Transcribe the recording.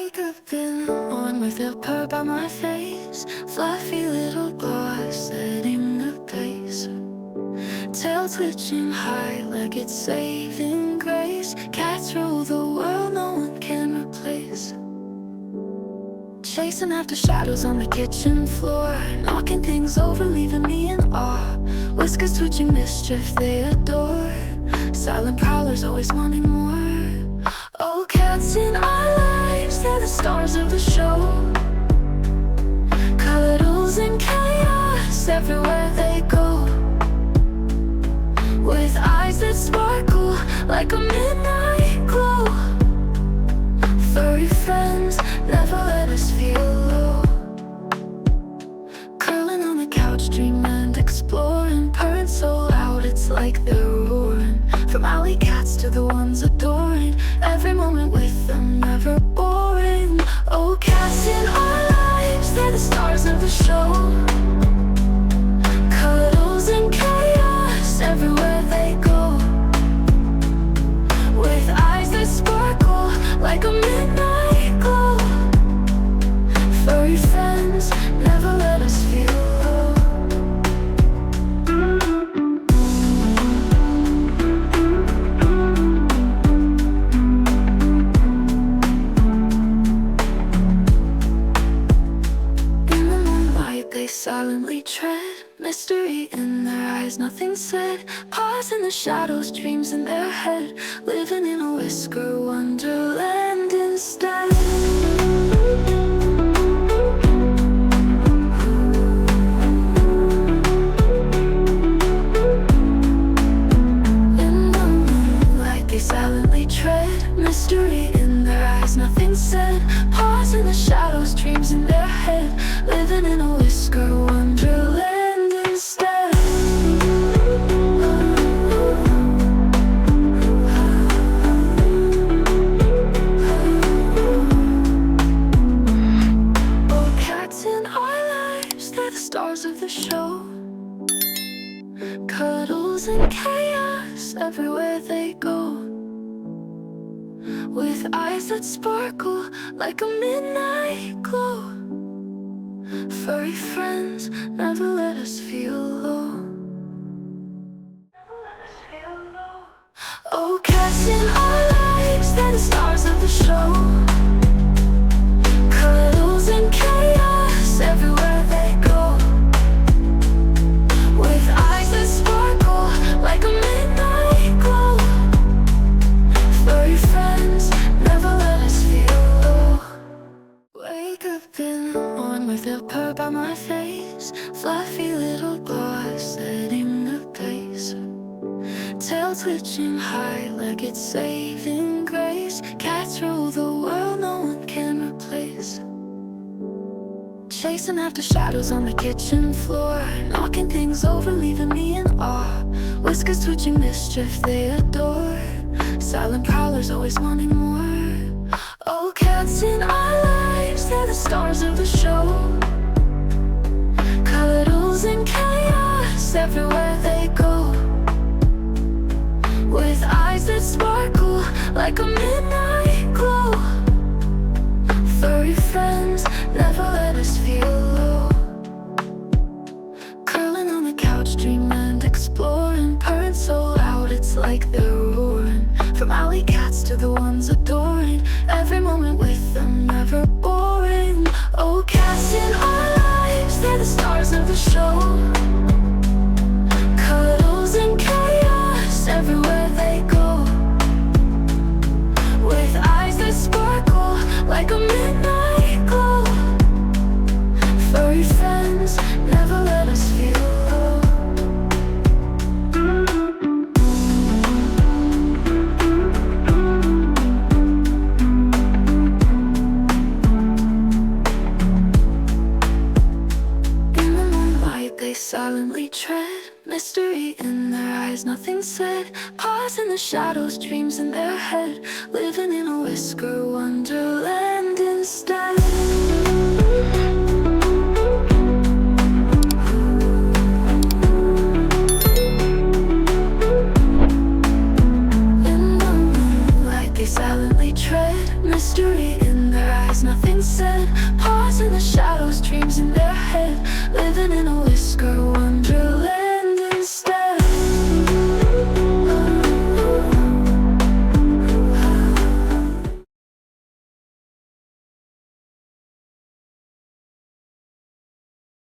Wake up in the morning with a purr by my face, fluffy little paws setting the pace, tail twitching high like it's saving grace. Cats rule the world, no one can replace. Chasing after shadows on the kitchen floor, knocking things over, leaving me in awe. Whiskers twitching mischief they adore, silent prowlers always wanting more. Oh, cats in our lives, they're the stars of the show. Cuddles and chaos everywhere they go, with eyes that sparkle like a midnight glow. Furry friends never let us feel low. Curling on the couch, dreaming and exploring, purring so loud it's like they're roaring. From alley cats to the ones adoring, every moment with them never boring. Oh, cats in our lives, they're the stars of the show. Cuddles and chaos everywhere they go, with eyes that sparkle like a midnight glow. Furry friends never let us feel low. In the moonlight they silently tread, mystery in their eyes, nothing said. Paws in the shadows, dreams in their head, living in a whisker wonderland instead. In the moonlight they silently tread, mystery in their eyes, nothing said. Paws in the shadows, dreams in their head, living in a whisker wonderland instead. Oh, cats in our lives, they're the stars of the show. Cuddles and chaos everywhere they go, with eyes that sparkle like a midnight glow. Furry friends never let us feel low. Oh, cats in our lives, they're the stars of the show. Cuddles and chaos everywhere they go, with eyes that sparkle like a midnight glow. Furry friends never let us feel low. Wake up in the morning with a purr by my face, fluffy little paws setting the pace, tail twitching high like it's saving grace. Cats rule the world, no one can replace. Chasing after shadows on the kitchen floor, knocking things over, leaving me in awe. Whiskers twitching mischief they adore, silent prowlers always wanting more. Oh, cats in our lives, they're the stars of the show. Cuddles and chaos everywhere they go, with eyes that sparkle like a midnight glow. Furry friends never let us feel low. Curling on the couch, dreaming and exploring, purring so loud it's like they're roaring. From alley cats to the ones adoring, every moment with them never boring. Oh, cats in our lives, they're the stars of the show. Cuddles and chaos everywhere they go, with eyes that sparkle like a midnight glow. Furry friends never let us feel low. In the moonlight they silently tread, mystery in their eyes, nothing said. Paws in the shadows, dreams in their head, living in a whisker wonderland instead. In the moonlight they silently tread, mystery in their eyes, nothing said. Pause in the shadows, dreams in their